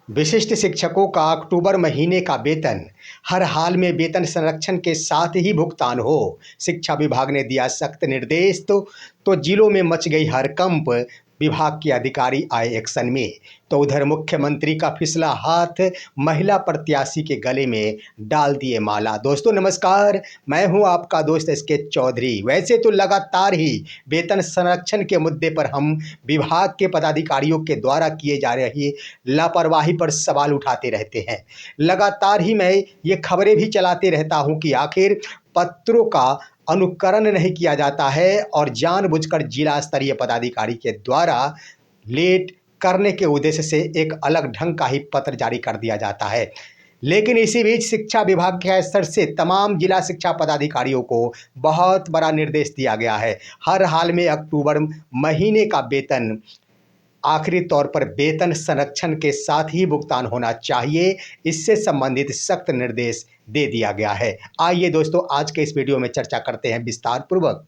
विशिष्ट शिक्षकों का अक्टूबर महीने का वेतन हर हाल में वेतन संरक्षण के साथ ही भुगतान हो। शिक्षा विभाग ने दिया सख्त निर्देश तो जिलों में मच गई हड़कंप। विभाग के अधिकारी आए एक्शन में तो उधर मुख्यमंत्री का फिसला हाथ महिला प्रत्याशी के गले में डाल दिए माला। दोस्तों नमस्कार, मैं हूं आपका दोस्त एस के चौधरी। वैसे तो लगातार ही वेतन संरक्षण के मुद्दे पर हम विभाग के पदाधिकारियों के द्वारा किए जा रही लापरवाही पर सवाल उठाते रहते हैं। लगातार ही मैं ये खबरें भी चलाते रहता हूं कि आखिर पत्रों का अनुकरण नहीं किया जाता है और जानबूझकर जिला स्तरीय पदाधिकारी के द्वारा लेट करने के उद्देश्य से एक अलग ढंग का ही पत्र जारी कर दिया जाता है। लेकिन इसी बीच शिक्षा विभाग के स्तर से तमाम जिला शिक्षा पदाधिकारियों को बहुत बड़ा निर्देश दिया गया है। हर हाल में अक्टूबर महीने का वेतन आखिरी तौर पर वेतन संरक्षण के साथ ही भुगतान होना चाहिए। इससे संबंधित सख्त निर्देश दे दिया गया है। आइए दोस्तों, आज के इस वीडियो में चर्चा करते हैं विस्तार पूर्वक।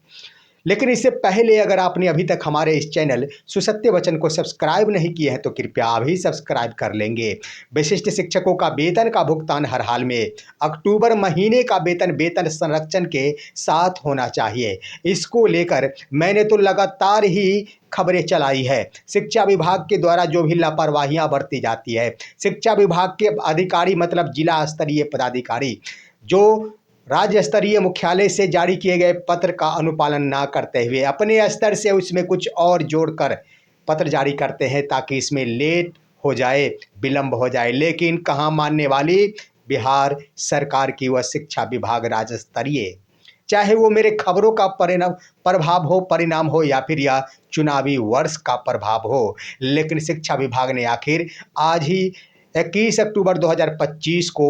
लेकिन इससे पहले अगर आपने अभी तक हमारे इस चैनल सुसत्य वचन को सब्सक्राइब नहीं किया है तो कृपया अभी सब्सक्राइब कर लेंगे। विशिष्ट शिक्षकों का वेतन का भुगतान हर हाल में अक्टूबर महीने का वेतन वेतन संरक्षण के साथ होना चाहिए। इसको लेकर मैंने तो लगातार ही खबरें चलाई है। शिक्षा विभाग के द्वारा जो भी लापरवाहियां बरती जाती है, शिक्षा विभाग के अधिकारी मतलब जिला स्तरीय पदाधिकारी जो राज्य स्तरीय मुख्यालय से जारी किए गए पत्र का अनुपालन ना करते हुए अपने स्तर से उसमें कुछ और जोड़कर पत्र जारी करते हैं ताकि इसमें लेट हो जाए, विलंब हो जाए। लेकिन कहाँ मानने वाली बिहार सरकार की वह शिक्षा विभाग राज्य स्तरीय, चाहे वो मेरे खबरों का परिणाम हो या फिर यह चुनावी वर्ष का प्रभाव हो। लेकिन शिक्षा विभाग ने आखिर आज ही 21 अक्टूबर 2025 को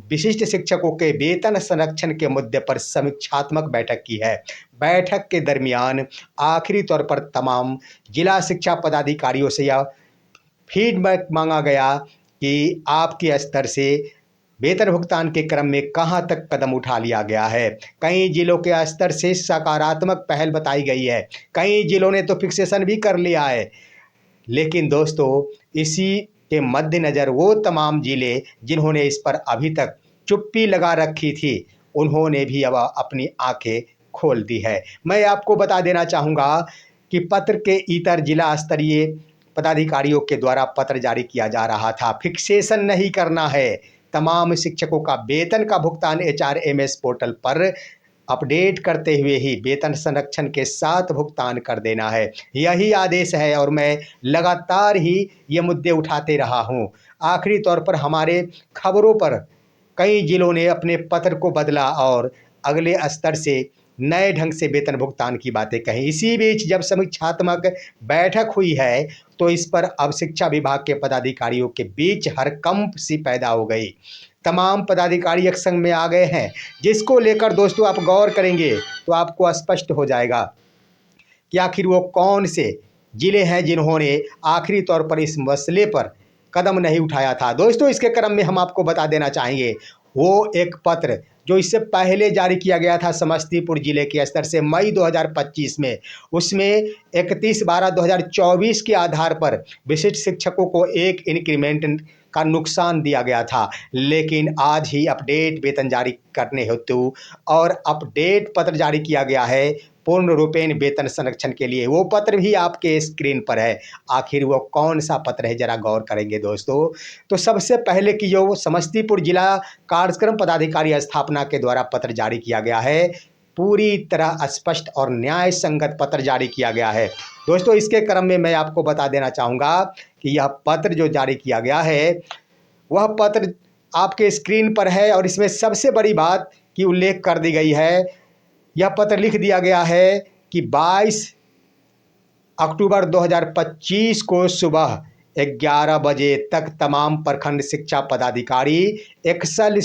विशिष्ट शिक्षकों के वेतन संरक्षण के मुद्दे पर समीक्षात्मक बैठक की है। बैठक के दरमियान आखिरी तौर पर तमाम जिला शिक्षा पदाधिकारियों से यह फीडबैक मांगा गया कि आपके स्तर से वेतन भुगतान के क्रम में कहां तक कदम उठा लिया गया है। कई जिलों के स्तर से सकारात्मक पहल बताई गई है, कई जिलों ने तो फिक्सेशन भी कर लिया है। लेकिन दोस्तों इसी के मद्देनज़र वो तमाम जिले जिन्होंने इस पर अभी तक चुप्पी लगा रखी थी, उन्होंने भी अब अपनी आंखें खोल दी है। मैं आपको बता देना चाहूँगा कि पत्र के इतर जिला स्तरीय पदाधिकारियों के द्वारा पत्र जारी किया जा रहा था। फिक्सेशन नहीं करना है, तमाम शिक्षकों का वेतन का भुगतान HRMS पोर्टल पर अपडेट करते हुए ही वेतन संरक्षण के साथ भुगतान कर देना है। यही आदेश है और मैं लगातार ही ये मुद्दे उठाते रहा हूँ। आखिरी तौर पर हमारे खबरों पर कई जिलों ने अपने पत्र को बदला और अगले स्तर से नए ढंग से वेतन भुगतान की बातें कही। इसी बीच जब समीक्षात्मक बैठक हुई है तो इस पर अब शिक्षा विभाग के पदाधिकारियों के बीच हड़कंप सी पैदा हो गई। तमाम पदाधिकारी एक संग में आ गए हैं, जिसको लेकर दोस्तों आप गौर करेंगे तो आपको स्पष्ट हो जाएगा कि आखिर वो कौन से जिले हैं जिन्होंने आखिरी तौर पर इस मसले पर कदम नहीं उठाया था। दोस्तों इसके क्रम में हम आपको बता देना चाहेंगे वो एक पत्र जो इससे पहले जारी किया गया था समस्तीपुर जिले के स्तर से मई 2025 में, उसमें 31/12/2024 के आधार पर विशिष्ट शिक्षकों को एक इंक्रीमेंट का नुकसान दिया गया था। लेकिन आज ही अपडेट वेतन जारी करने हेतु और अपडेट पत्र जारी किया गया है पूर्ण रूपेण वेतन संरक्षण के लिए। वो पत्र भी आपके स्क्रीन पर है। आखिर वो कौन सा पत्र है, जरा गौर करेंगे दोस्तों। तो सबसे पहले की जो समस्तीपुर जिला कार्यक्रम पदाधिकारी स्थापना के द्वारा पत्र जारी किया गया है, पूरी तरह स्पष्ट और न्याय संगत पत्र जारी किया गया है। दोस्तों इसके क्रम में मैं आपको बता देना चाहूँगा कि यह पत्र जो जारी किया गया है वह पत्र आपके स्क्रीन पर है और इसमें सबसे बड़ी बात की उल्लेख कर दी गई है। यह पत्र लिख दिया गया है कि 22 अक्टूबर 2025 को सुबह 11 बजे तक तमाम प्रखंड शिक्षा पदाधिकारी एक्सेल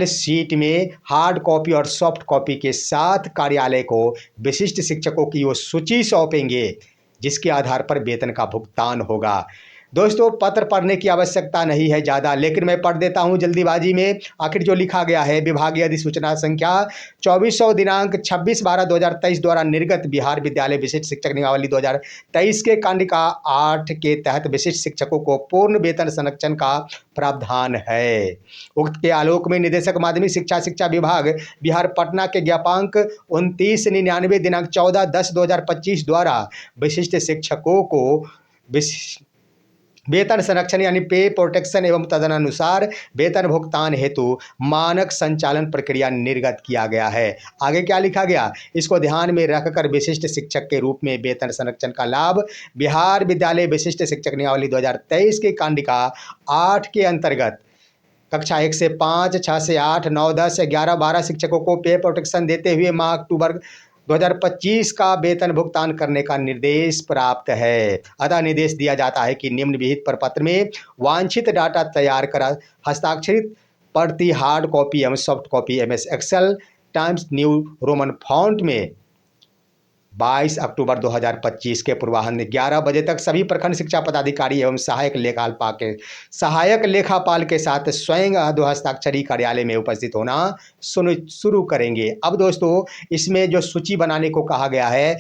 शीट में हार्ड कॉपी और सॉफ्ट कॉपी के साथ कार्यालय को विशिष्ट शिक्षकों की वो सूची सौंपेंगे जिसके आधार पर वेतन का भुगतान होगा। दोस्तों पत्र पढ़ने की आवश्यकता नहीं है ज़्यादा, लेकिन मैं पढ़ देता हूं जल्दीबाजी में। आखिर जो लिखा गया है, विभागीय अधिसूचना संख्या 2400 दिनांक 26/12/2023 द्वारा निर्गत बिहार विद्यालय विशिष्ट शिक्षक नियमावली 2023 के कांडिका 8 के तहत विशिष्ट शिक्षकों को पूर्ण वेतन संरक्षण का प्रावधान है। उक्त के आलोक में निदेशक माध्यमिक शिक्षा शिक्षा विभाग बिहार पटना के ज्ञापांक 2999 दिनांक 14/10/2025 द्वारा विशिष्ट शिक्षकों को वेतन संरक्षण यानी पे प्रोटेक्शन एवं तदनुसार वेतन भुगतान हेतु मानक संचालन प्रक्रिया निर्गत किया गया है। आगे क्या लिखा गया, इसको ध्यान में रखकर विशिष्ट शिक्षक के रूप में वेतन संरक्षण का लाभ बिहार विद्यालय विशिष्ट शिक्षक नियमावली 2023 के कांडिका 8 के अंतर्गत कक्षा 1 से 5, 6 से 8, 9, 10, 11, 12 शिक्षकों को पे प्रोटेक्शन देते हुए माह अक्टूबर 2025 का वेतन भुगतान करने का निर्देश प्राप्त है। अतः निर्देश दिया जाता है कि निम्न विहित प्रपत्र में वांछित डाटा तैयार कर हस्ताक्षरित प्रति हार्ड कॉपी एवं soft copy MS Excel Times New Roman font में 22 अक्टूबर 2025 के पूर्वाह्न 11 बजे तक सभी प्रखंड शिक्षा पदाधिकारी एवं सहायक लेखापाल के साथ स्वयं हस्ताक्षरी कार्यालय में उपस्थित होना शुरू करेंगे। अब दोस्तों इसमें जो सूची बनाने को कहा गया है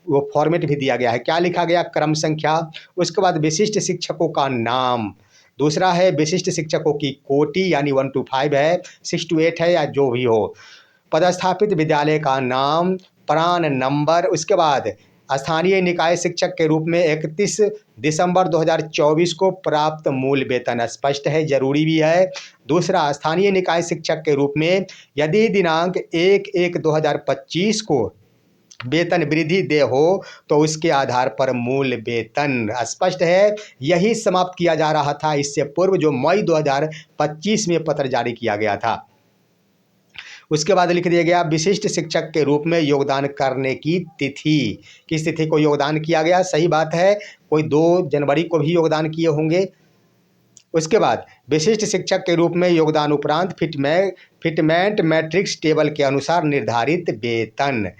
वो फॉर्मेट भी दिया गया है। क्या लिखा गया, क्रम संख्या, उसके बाद विशिष्ट शिक्षकों का नाम, दूसरा है विशिष्ट शिक्षकों की कोटि यानी 1 to 5 है, 6 to 8 है या जो भी हो, पदस्थापित विद्यालय का नाम, प्रान नंबर, उसके बाद स्थानीय निकाय शिक्षक के रूप में 31 दिसंबर 2024 को प्राप्त मूल वेतन स्पष्ट है, जरूरी भी है। दूसरा, स्थानीय निकाय शिक्षक के रूप में यदि दिनांक 1/1/2025 को वेतन वृद्धि दे हो तो उसके आधार पर मूल वेतन स्पष्ट है। यही समाप्त किया जा रहा था इससे पूर्व जो मई 2025 में पत्र जारी किया गया था। उसके बाद लिख दिया गया विशिष्ट शिक्षक के रूप में योगदान करने की तिथि, किस तिथि को योगदान किया गया, सही बात है, कोई 2 जनवरी को भी योगदान किए होंगे। उसके बाद विशिष्ट शिक्षक के रूप में योगदान उपरांत फिटमेंट मैट्रिक्स टेबल के अनुसार निर्धारित वेतन,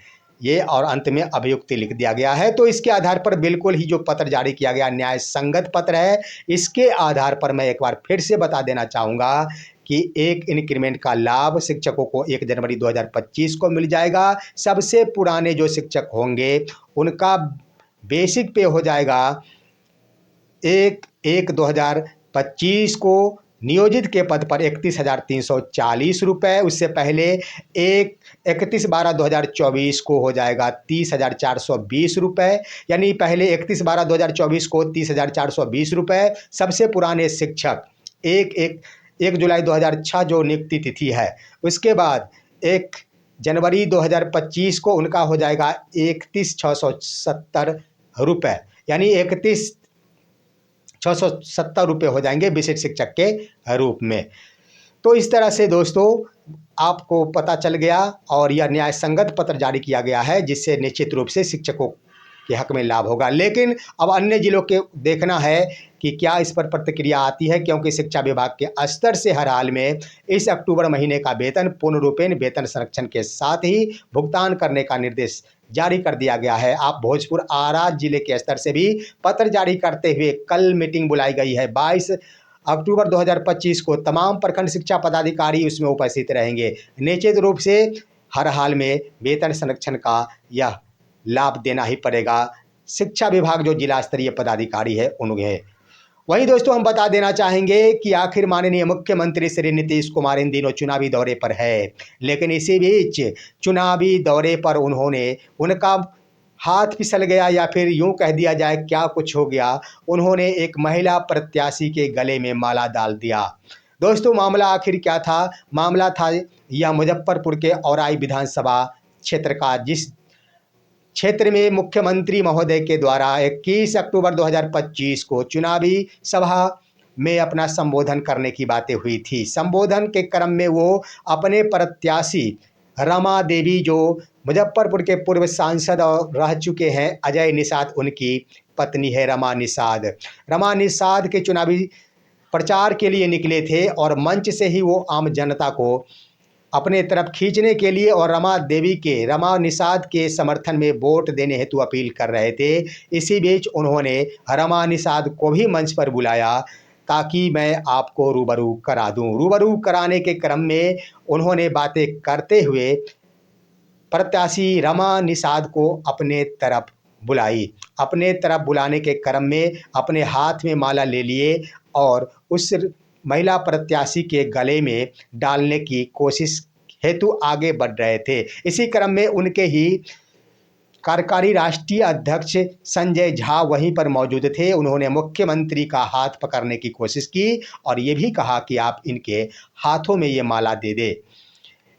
ये और अंत में अभियुक्ति लिख दिया गया है। तो इसके आधार पर बिल्कुल ही जो पत्र जारी किया गया न्याय संगत पत्र है। इसके आधार पर मैं एक बार फिर से बता देना चाहूँगा कि एक इंक्रीमेंट का लाभ शिक्षकों को 1 जनवरी 2025 को मिल जाएगा। सबसे पुराने जो शिक्षक होंगे उनका बेसिक पे हो जाएगा 1/1/2025 को नियोजित के पद पर 31,340 रुपये। उससे पहले 31/12/2024 को हो जाएगा 30,420 रुपये, यानी पहले 31/12/2024 को 30,420 रुपये। सबसे पुराने शिक्षक 1 जुलाई 2006 जो नियुक्ति तिथि है, उसके बाद 1 जनवरी 2025 को उनका हो जाएगा 31,670 रुपये, यानी 31,670 रुपये हो जाएंगे विशिष्ट शिक्षक के रूप में। तो इस तरह से दोस्तों आपको पता चल गया और यह न्याय संगत पत्र जारी किया गया है जिससे निश्चित रूप से शिक्षकों के हक में लाभ होगा। लेकिन अब अन्य जिलों के देखना है कि क्या इस पर प्रतिक्रिया आती है, क्योंकि शिक्षा विभाग के स्तर से हर हाल में इस अक्टूबर महीने का वेतन पूर्ण रूपेण वेतन संरक्षण के साथ ही भुगतान करने का निर्देश जारी कर दिया गया है। आप भोजपुर आरा जिले के स्तर से भी पत्र जारी करते हुए कल मीटिंग बुलाई गई है 22 अक्टूबर 2025 को। तमाम प्रखंड शिक्षा पदाधिकारी उसमें उपस्थित रहेंगे। निश्चित रूप से हर हाल में वेतन संरक्षण का यह लाभ देना ही पड़ेगा शिक्षा विभाग जो जिला स्तरीय पदाधिकारी है उन्हें। वहीं दोस्तों हम बता देना चाहेंगे कि आखिर माननीय मुख्यमंत्री श्री नीतीश कुमार इन दिनों चुनावी दौरे पर है, लेकिन इसी बीच चुनावी दौरे पर उनका हाथ फिसल गया या फिर यूं कह दिया जाए क्या कुछ हो गया, उन्होंने एक महिला प्रत्याशी के गले में माला डाल दिया। दोस्तों मामला आखिर क्या था, मामला था यह मुजफ्फरपुर के औराई विधानसभा क्षेत्र का, जिस क्षेत्र में मुख्यमंत्री महोदय के द्वारा 21 अक्टूबर 2025 को चुनावी सभा में अपना संबोधन करने की बातें हुई थी। संबोधन के क्रम में वो अपने प्रत्याशी रमा देवी जो मुजफ्फरपुर के पूर्व सांसद और रह चुके हैं अजय निषाद, उनकी पत्नी है रमा निषाद के चुनावी प्रचार के लिए निकले थे और मंच से ही वो आम जनता को अपने तरफ खींचने के लिए और रमा निषाद के समर्थन में वोट देने हेतु अपील कर रहे थे। इसी बीच उन्होंने रमा निषाद को भी मंच पर बुलाया ताकि मैं आपको रूबरू करा दूं। रूबरू कराने के क्रम में उन्होंने बातें करते हुए प्रत्याशी रमा निषाद को अपने तरफ बुलाई। अपने तरफ बुलाने के क्रम में अपने हाथ में माला ले लिए और उस महिला प्रत्याशी के गले में डालने की कोशिश हेतु आगे बढ़ रहे थे। इसी क्रम में उनके ही कार्यकारी राष्ट्रीय अध्यक्ष संजय झा वहीं पर मौजूद थे। उन्होंने मुख्यमंत्री का हाथ पकड़ने की कोशिश की और ये भी कहा कि आप इनके हाथों में ये माला दे दे।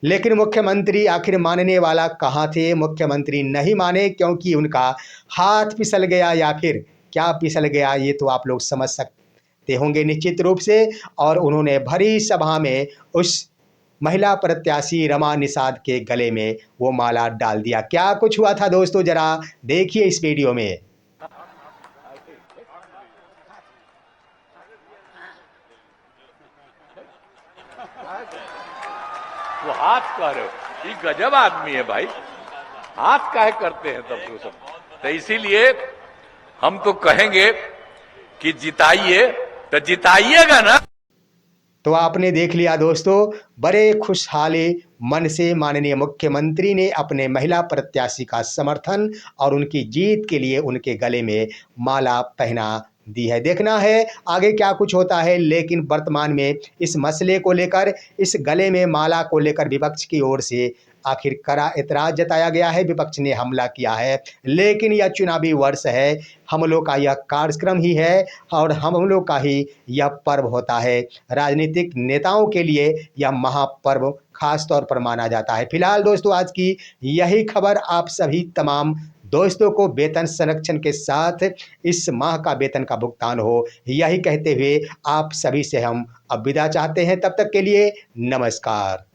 लेकिन मुख्यमंत्री आखिर मानने वाला कहाँ थे? मुख्यमंत्री नहीं माने क्योंकि उनका हाथ फिसल गया, या फिर क्या फिसल गया ये तो आप लोग समझ सकते होंगे निश्चित रूप से। और उन्होंने भरी सभा में उस महिला प्रत्याशी रमा निषाद के गले में वो माला डाल दिया। क्या कुछ हुआ था दोस्तों, जरा देखिए इस वीडियो में। वो हाथ कह रहे हो, ये गजब आदमी है भाई, हाथ काहे करते हैं तब तो सब। तो इसीलिए हम तो कहेंगे कि जिताइए, तो जिताइएगा ना। तो आपने देख लिया दोस्तों, बड़े खुशहाली मन से माननीय मुख्यमंत्री ने अपने महिला प्रत्याशी का समर्थन और उनकी जीत के लिए उनके गले में माला पहना दी है। देखना है आगे क्या कुछ होता है। लेकिन वर्तमान में इस मसले को लेकर, इस गले में माला को लेकर विपक्ष की ओर से आखिर कड़ा एतराज जताया गया है, विपक्ष ने हमला किया है। लेकिन यह चुनावी वर्ष है, हम लोग का यह कार्यक्रम ही है और हम लोग का ही यह पर्व होता है। राजनीतिक नेताओं के लिए यह महापर्व खास तौर पर माना जाता है। फिलहाल दोस्तों आज की यही खबर आप सभी तमाम दोस्तों को वेतन संरक्षण के साथ इस माह का वेतन का भुगतान हो, यही कहते हुए आप सभी से हम अब विदा चाहते हैं। तब तक के लिए नमस्कार।